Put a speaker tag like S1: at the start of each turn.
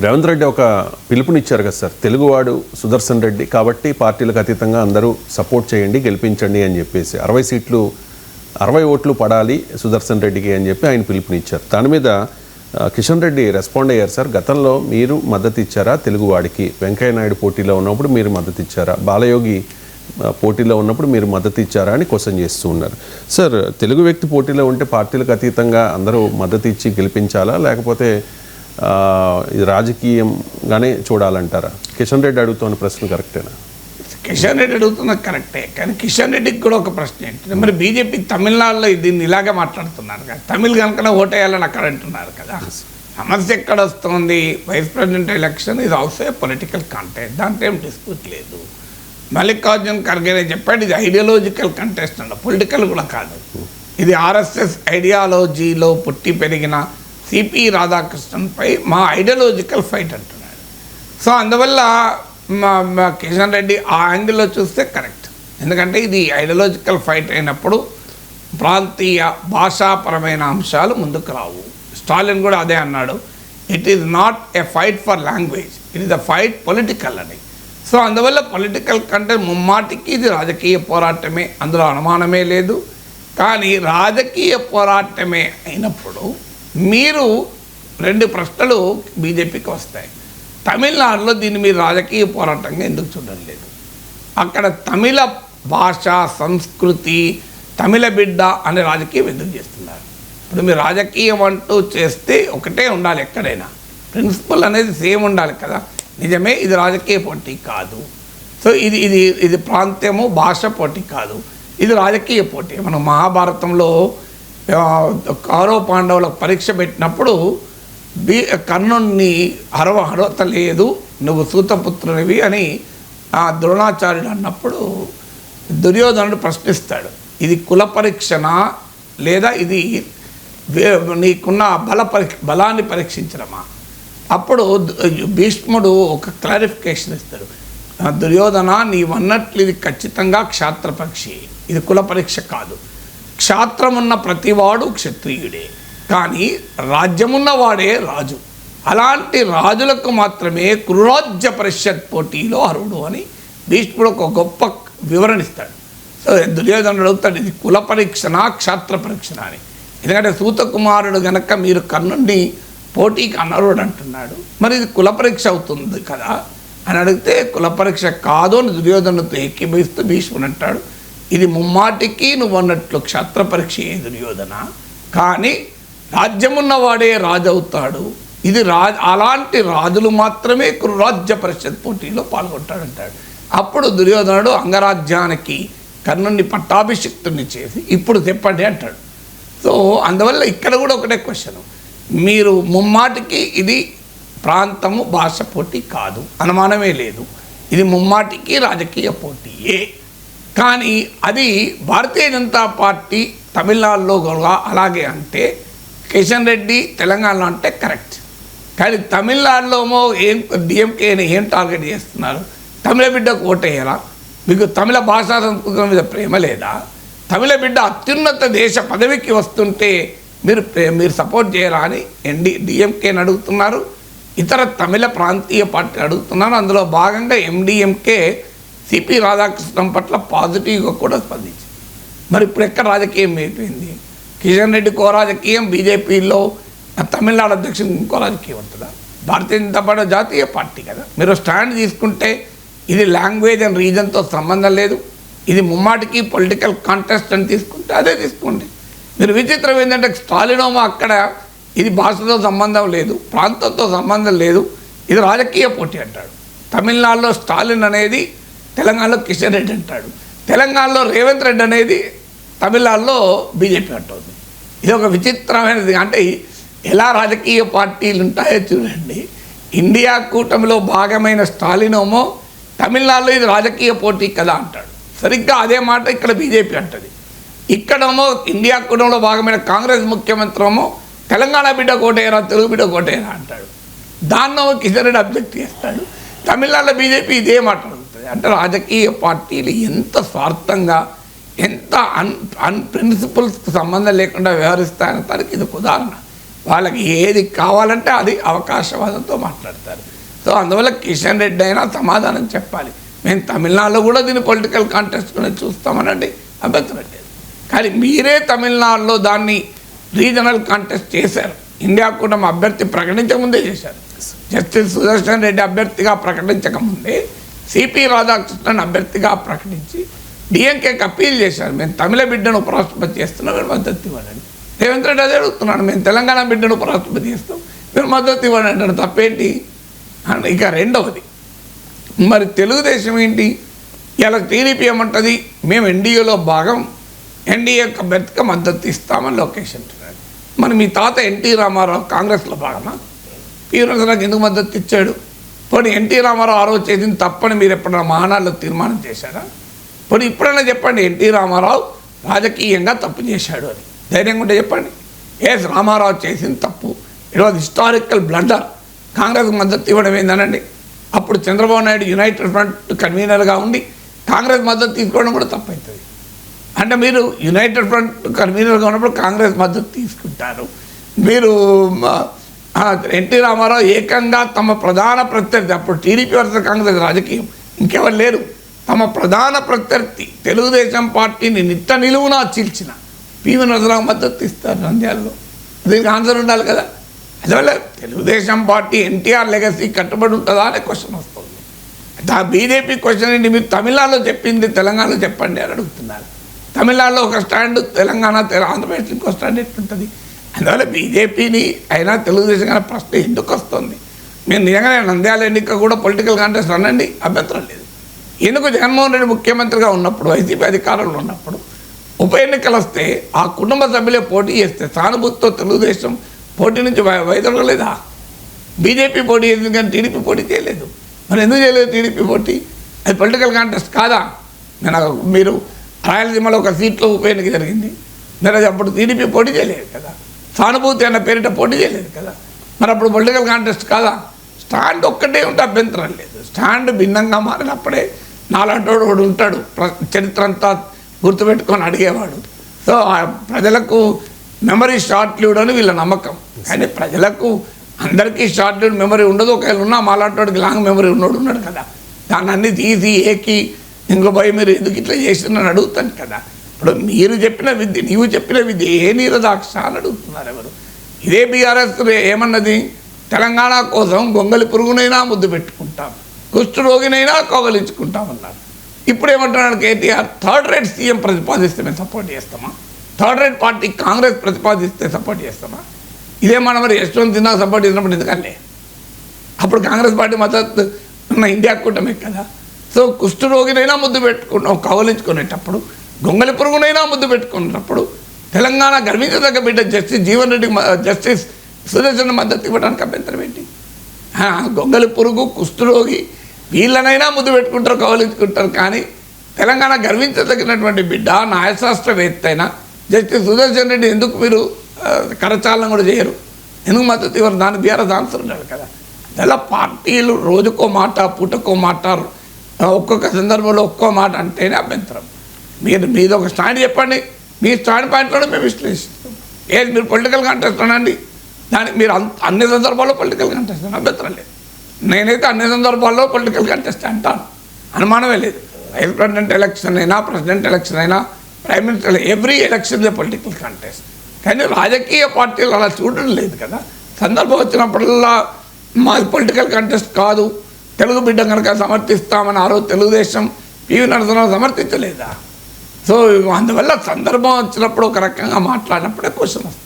S1: రేవంత్ రెడ్డి ఒక పిలుపునిచ్చారు కదా సార్, తెలుగువాడు సుదర్శన్ రెడ్డి కాబట్టి పార్టీలకు అతీతంగా అందరూ సపోర్ట్ చేయండి, గెలిపించండి అని చెప్పేసి 60 ఓట్లు పడాలి సుదర్శన్ రెడ్డికి అని చెప్పి ఆయన పిలుపునిచ్చారు. దాని మీద కిషన్ రెడ్డి రెస్పాండ్ అయ్యారు సార్. గతంలో మీరు మద్దతు ఇచ్చారా తెలుగువాడికి? వెంకయ్య నాయుడు పోటీలో ఉన్నప్పుడు మీరు మద్దతు ఇచ్చారా? బాలయోగి పోటీలో ఉన్నప్పుడు మీరు మద్దతు ఇచ్చారా అని క్వశ్చన్ చేస్తూ ఉన్నారు. సార్, తెలుగు వ్యక్తి పోటీలో ఉంటే పార్టీలకు అతీతంగా అందరూ మద్దతు ఇచ్చి గెలిపించాలా, లేకపోతే ఇది రాజకీయంగానే చూడాలంటారా? కిషన్ రెడ్డి అడుగుతున్న ప్రశ్న కరెక్టేనా?
S2: కిషన్ రెడ్డి అడుగుతున్నది కరెక్టే, కానీ కిషన్ రెడ్డికి కూడా ఒక ప్రశ్న ఏంటంటే, మరి బీజేపీ తమిళనాడులో దీన్ని ఇలాగే మాట్లాడుతున్నారు కదా, తమిళ్ కనుక ఓటేయాలని అక్కడ అంటున్నారు కదా. సమస్య ఎక్కడ వస్తుంది? వైస్ ప్రెసిడెంట్ ఎలక్షన్ ఇది ఆల్సో ఏ పొలిటికల్ కాంటెస్ట్, దాంట్లో ఏం డిస్ప్యూట్ లేదు. మల్లికార్జున్ ఖర్గే చెప్పాడు ఇది ఐడియాలజికల్ కంటెస్ట్ అంట, పొలిటికల్ కూడా కాదు. ఇది ఆర్ఎస్ఎస్ ఐడియాలజీలో పుట్టి పెరిగిన సిపి రాధాకృష్ణన్పై మా ఐడియాలజికల్ ఫైట్ అంటున్నాడు. సో అందువల్ల మా కిషన్ రెడ్డి ఆ యాంగిల్లో చూస్తే కరెక్ట్. ఎందుకంటే ఇది ఐడియాలజికల్ ఫైట్ అయినప్పుడు ప్రాంతీయ భాషాపరమైన అంశాలు ముందుకు రావు. స్టాలిన్ కూడా అదే అన్నాడు, it is not a fight for language, it is a fight political అని. సో అందువల్ల పొలిటికల్ కంటే ముమ్మాటికి ఇది రాజకీయ పోరాటమే, అందులో అనుమానమే లేదు. కానీ రాజకీయ పోరాటమే అయినప్పుడు మీరు 2 ప్రశ్నలు బీజేపీకి వస్తాయి. తమిళనాడులో దీన్ని మీరు రాజకీయ పోరాటంగా ఎందుకు చూడడం లేదు? అక్కడ తమిళ భాష, సంస్కృతి, తమిళ బిడ్డ అనే రాజకీయం ఎందుకు చేస్తున్నారు? ఇప్పుడు మీరు రాజకీయం అంటూ చేస్తే ఒకటే ఉండాలి, ఎక్కడైనా ప్రిన్సిపల్ అనేది సేమ్ ఉండాలి కదా. నిజమే, ఇది రాజకీయ పోటీ కాదు. సో ఇది ప్రాంతము భాష పోటీ కాదు, ఇది రాజకీయ పోటీ. మనం మహాభారతంలో కౌరవ పాండవులకు పరీక్ష పెట్టినప్పుడు కర్ణుని అర్హత లేదు, నువ్వు సూతపుత్రునివి అని ద్రోణాచార్యుడు అన్నప్పుడు దుర్యోధనుడు ప్రశ్నిస్తాడు, ఇది కుల పరీక్షనా లేదా ఇది నీకున్న బలాన్ని పరీక్షించడమా? అప్పుడు భీష్ముడు ఒక క్లారిఫికేషన్ ఇస్తాడు, దుర్యోధన నీవన్నట్లు ఇది ఖచ్చితంగా క్షాత్ర పరీక్ష, ఇది కుల పరీక్ష కాదు. క్షాత్రమున్న ప్రతివాడు క్షత్రియుడే, కానీ రాజ్యమున్నవాడే రాజు. అలాంటి రాజులకు మాత్రమే కురురాజ్య పరిషత్ పోటీలో అర్హుడు అని భీష్ముడు ఒక గొప్ప వివరణ ఇస్తాడు. సో దుర్యోధనుడు అడుగుతాడు, ఇది కుల పరీక్షనా క్షాత్ర పరీక్షనా అని. ఎందుకంటే సూతకుమారుడు గనక మీరు కర్ణుడిని పోటీకి అనర్హుడు అంటున్నాడు, మరి ఇది కుల పరీక్ష అవుతుంది కదా అని అడిగితే కుల పరీక్ష కాదు అని దుర్యోధనుతో ఏకీభవిస్తూ భీష్ముడు అంటాడు, ఇది ముమ్మాటికి నువ్వు అన్నట్లు క్షత్ర పరీక్ష ఏ దుర్యోధన, కానీ రాజ్యమున్నవాడే రాజు అవుతాడు. ఇది అలాంటి రాజులు మాత్రమే కురురాజ్య పరిషత్ పోటీలో పాల్గొంటాడంటాడు. అప్పుడు దుర్యోధనుడు అంగరాజ్యానికి కర్ణుని పట్టాభిషిక్తుని చేసి ఇప్పుడు చెప్పండి అంటాడు. సో అందువల్ల ఇక్కడ కూడా ఒకటే క్వశ్చన్, మీరు ముమ్మాటికి ఇది ప్రాంతము భాష పోటీ కాదు, అనుమానమే లేదు, ఇది ముమ్మాటికి రాజకీయ పోటీయే. కానీ అది భారతీయ జనతా పార్టీ తమిళనాడులో కూడా అలాగే అంటే కిషన్ రెడ్డి తెలంగాణలో అంటే కరెక్ట్. కానీ తమిళనాడులో డిఎంకేని ఏం టార్గెట్ చేస్తున్నారు? తమిళ బిడ్డకు ఓటేయరా? మీకు తమిళ భాషా సంస్కృతి మీద ప్రేమ లేదా? తమిళ బిడ్డ అత్యున్నత దేశ పదవికి వస్తుంటే మీరు సపోర్ట్ చేయరా అని డిఎంకేని అడుగుతున్నారు, ఇతర తమిళ ప్రాంతీయ పార్టీ అడుగుతున్నారు. అందులో భాగంగా ఎండిఎంకే సిపి రాధాకృష్ణన్ పట్ల పాజిటివ్గా కూడా స్పందించింది. మరి ఇప్పుడు ఎక్కడ రాజకీయం అయిపోయింది? కిషన్ రెడ్డికో రాజకీయం, బీజేపీలో తమిళనాడు అధ్యక్షునికి ఇంకో రాజకీయం ఉంటుందా? భారతీయ జనతా పార్టీ జాతీయ పార్టీ కదా. మీరు స్టాండ్ తీసుకుంటే ఇది లాంగ్వేజ్ అండ్ రీజన్తో సంబంధం లేదు, ఇది ముమ్మాటికి పొలిటికల్ కాంటెస్ట్ అని తీసుకుంటే అదే తీసుకోండి. మీరు విచిత్రం ఏంటంటే స్టాలినోమా అక్కడ ఇది భాషతో సంబంధం లేదు, ప్రాంతంతో సంబంధం లేదు, ఇది రాజకీయ పోటీ అంటాడు. తమిళనాడులో స్టాలిన్ అనేది తెలంగాణలో కిషన్ రెడ్డి అంటాడు, తెలంగాణలో రేవంత్ రెడ్డి అనేది తమిళనాడులో బీజేపీ అంటుంది. ఇది ఒక విచిత్రమైనది. అంటే ఎలా రాజకీయ పార్టీలు ఉంటాయో చూడండి. ఇండియా కూటమిలో భాగమైన స్టాలినోమో తమిళనాడులో ఇది రాజకీయ పోటీ కదా అంటాడు. సరిగ్గా అదే మాట ఇక్కడ బీజేపీ అంటుంది. ఇక్కడేమో ఇండియా కూటమిలో భాగమైన కాంగ్రెస్ ముఖ్యమంత్రి ఏమో తెలంగాణ బిడ్డ కోటేరా, తెలుగు బిడ్డ కోటేరా అంటాడు. దాన్నో కిషన్ రెడ్డి అబ్జెక్ట్ చేస్తాడు. తమిళనాడులో బీజేపీ ఇదే మాట్లాడుతుంది. అంటే రాజకీయ పార్టీలు ఎంత స్వార్థంగా, ఎంత ప్రిన్సిపల్స్కి సంబంధం లేకుండా వ్యవహరిస్తాయన్న దానికి ఇది ఉదాహరణ. వాళ్ళకి ఏది కావాలంటే అది అవకాశవాదంతో మాట్లాడతారు. సో అందువల్ల కిషన్ రెడ్డి అయినా సమాధానం చెప్పాలి. మేము తమిళనాడులో కూడా దీన్ని పొలిటికల్ కాంటెస్ట్ చూస్తామనండి, అభ్యంతరం లేదు. కానీ మీరే తమిళనాడులో దాన్ని రీజనల్ కాంటెస్ట్ చేశారు. ఇండియా కూడా మా అభ్యర్థి ప్రకటించకముందే చేశారు. జస్టిస్ సుదర్శన్ రెడ్డి అభ్యర్థిగా ప్రకటించకముందే సిపి రాధాకృష్ణన్ అభ్యర్థిగా ప్రకటించి డిఎంకేకి అప్పీల్ చేశారు. మేము తమిళ బిడ్డను ఉపరాష్ట్రపతి చేస్తున్నాం, మీరు మద్దతు ఇవ్వండి. రేవంత్ రెడ్డి అదే అడుగుతున్నాడు, మేము తెలంగాణ బిడ్డను ఉపరాష్ట్రపతి చేస్తాం, మీరు మద్దతు ఇవ్వండి అంటారు. తప్పేంటి? ఇక రెండవది, మరి తెలుగుదేశం ఏంటి? ఇలా టీడీపీ ఏమంటుంది, మేము ఎన్డీఏలో భాగం, ఎన్డీఏ అభ్యర్థిగా మద్దతు ఇస్తామని లోకేష్ అంటున్నాడు. మరి మీ తాత ఎన్టీ రామారావు కాంగ్రెస్లో భాగమా? పీవీనరసింహరావుకి ఎందుకు మద్దతు ఇచ్చాడు? పోనీ ఎన్టీ రామారావు ఆ రోజు చేసింది తప్పని మీరు ఎప్పుడైనా మహానాడులో తీర్మానం చేశారా? పోనీ ఇప్పుడైనా చెప్పండి ఎన్టీ రామారావు రాజకీయంగా తప్పు చేశాడు అని ధైర్యంగా ఉంటే చెప్పండి. ఎస్, రామారావు చేసింది తప్పు, ఇట్ వాజ్ హిస్టారికల్ బ్లండర్, కాంగ్రెస్కి మద్దతు ఇవ్వడం ఏందనండి. అప్పుడు చంద్రబాబు నాయుడు యునైటెడ్ ఫ్రంట్ కన్వీనర్గా ఉండి కాంగ్రెస్ మద్దతు తీసుకోవడం కూడా తప్పవుతుంది. అంటే మీరు యునైటెడ్ ఫ్రంట్ కన్వీనర్గా ఉన్నప్పుడు కాంగ్రెస్ మద్దతు తీసుకుంటారు. మీరు ఎన్టీ రామారావు ఏకంగా తమ ప్రధాన ప్రత్యర్థి, అప్పుడు టీడీపీ వర్సెస్ కాంగ్రెస్ రాజకీయం, ఇంకెవరు లేరు, తమ ప్రధాన ప్రత్యర్థి తెలుగుదేశం పార్టీని నిట్ట నిలువునా చీల్చిన పివి నరసింహరావు మద్దతు ఇస్తారు నంద్యాలలో. దీనికి ఆన్సర్ ఉండాలి కదా. అందువల్ల తెలుగుదేశం పార్టీ ఎన్టీఆర్ లెగసీ కట్టుబడి ఉంటుందా అనే క్వశ్చన్ వస్తుంది. ఆ బీజేపీ క్వశ్చన్ ఏంటి, మీరు తమిళనాడులో చెప్పింది తెలంగాణలో చెప్పండి అని అడుగుతున్నారు. తమిళనాడులో ఒక స్టాండ్, తెలంగాణ ఆంధ్రప్రదేశ్లో ఇంకో స్టాండ్ ఎట్లుంటుంది? అందువల్ల బీజేపీని అయినా తెలుగుదేశం కానీ ప్రశ్న ఎందుకు వస్తుంది? మీరు నిజంగానే నంద్యాల ఎన్నిక కూడా పొలిటికల్ కాంటెస్ట్ అనండి, అభ్యంతరం లేదు. ఎందుకు జగన్మోహన్ రెడ్డి ముఖ్యమంత్రిగా ఉన్నప్పుడు, వైసీపీ అధికారంలో ఉన్నప్పుడు ఉప ఎన్నికలు వస్తే ఆ కుటుంబ సభ్యులే పోటీ చేస్తే సానుభూతితో తెలుగుదేశం పోటీ నుంచి వైదొలగలేదా? బీజేపీ పోటీ చేసింది కానీ టీడీపీ పోటీ చేయలేదు. మరి ఎందుకు చేయలేదు టీడీపీ పోటీ? అది పొలిటికల్ కాంటెస్ట్ కాదా? మీరు రాయలసీమలో ఒక సీట్లో ఉప ఎన్నిక జరిగింది, మరి అది అప్పుడు టీడీపీ పోటీ చేయలేదు కదా, సానుభూతి అన్న పేరిట పోటీ చేయలేదు కదా, మరి అప్పుడు పొలిటికల్ కాంటెస్ట్ కాదా? స్టాండ్ ఒక్కటే ఉంటే అభ్యంతరం లేదు. స్టాండ్ భిన్నంగా మారినప్పుడే నాలంటోడు ఒకడు ఉంటాడు, చరిత్ర అంతా గుర్తుపెట్టుకొని అడిగేవాడు. సో ప్రజలకు మెమరీ షార్ట్ లీవ్డ్ అని వీళ్ళ నమ్మకం. కానీ ప్రజలకు అందరికీ షార్ట్ లీవ్డ్ మెమరీ ఉండదు. ఒకవేళ ఉన్నా మాలాంటోడికి లాంగ్ మెమరీ ఉన్నాడు కదా, దాన్ని అన్ని తీసి ఏకి ఇంకో భయ మీరు ఎందుకు ఇట్లా చేసిందని అడుగుతాను కదా. ఇప్పుడు మీరు చెప్పిన విద్య, నీవు చెప్పిన విద్య ఏ నీరదాక్ష అని అడుగుతున్నారు ఎవరు? ఇదే బీఆర్ఎస్ ఏమన్నది, తెలంగాణ కోసం గొంగలి పురుగునైనా ముద్దు పెట్టుకుంటాం, కుష్ఠరోగినైనా కౌగలించుకుంటామన్నారు. ఇప్పుడు ఏమంటున్నాడు కేటీఆర్, థర్డ్ రేట్ సీఎం ప్రతిపాదిస్తే మేము సపోర్ట్ చేస్తామా? థర్డ్ రేట్ పార్టీ కాంగ్రెస్ ప్రతిపాదిస్తే సపోర్ట్ చేస్తామా? ఇదే మనం మరి యశ్వంత్ సిన్హా సపోర్ట్ చేసినప్పుడు ఎందుకంటే అప్పుడు కాంగ్రెస్ పార్టీ మద్దతు ఉన్న ఇండియా కూటమే కదా. సో కుష్ఠరోగినైనా ముద్దు పెట్టుకుంటాం కౌగలించుకునేటప్పుడు, గొంగలి పురుగునైనా ముద్దు పెట్టుకున్నప్పుడు తెలంగాణ గర్వించదగ్గ బిడ్డ జస్టిస్ జీవన్ రెడ్డికి జస్టిస్ సుదర్శన్ మద్దతు ఇవ్వడానికి అభ్యంతరం ఏంటి? గొంగలి పురుగు, కుష్ఠరోగి వీళ్ళనైనా ముద్దు పెట్టుకుంటారు, కౌలించుకుంటారు. కానీ తెలంగాణ గర్వించదగినటువంటి బిడ్డ న్యాయశాస్త్రవేత్త అయినా జస్టిస్ సుదర్శన్ రెడ్డి ఎందుకు మీరు కరచాలనం కూడా చేయరు? ఎందుకు మద్దతు ఇవ్వరు? దాని బీఆర్ఎస్ ఆన్సర్ ఉండాలి కదా. ఇలా పార్టీలు రోజుకో మాట, పూటకో మాట, ఒక్కొక్క సందర్భంలో ఒక్కో మాట అంటేనే అభ్యంతరం. మీది ఒక స్టాండ్ చెప్పండి, మీ స్టాండ్ పాయింట్లోనే మేము విశ్లేషిస్తాం. ఏది మీరు పొలిటికల్ కాంటెస్ట్ అనండి, దానికి మీరు అన్ని సందర్భాల్లో పొలిటికల్ కాంటెస్ట్ అని అభ్యంతరం లేదు. నేనైతే అన్ని సందర్భాల్లో పొలిటికల్ కాంటెస్ట్ అంటాను, అనుమానమే లేదు. వైస్ ప్రెసిడెంట్ ఎలక్షన్ అయినా, ప్రెసిడెంట్ ఎలక్షన్ అయినా, prime minister, every election political contest. కానీ రాజకీయ పార్టీలు అలా చూడడం లేదు కదా. సందర్భం వచ్చినప్పుడల్లా మాది పొలిటికల్ కాంటెస్ట్ కాదు, తెలుగు బిడ్డ కనుక సమర్థిస్తామని ఆ రోజు తెలుగుదేశం పివి నరసింహరావు సమర్థించలేదా? సో అందువల్ల సందర్భం వచ్చినప్పుడు ఒక రకంగా మాట్లాడినప్పుడే క్వశ్చన్ వస్తుంది.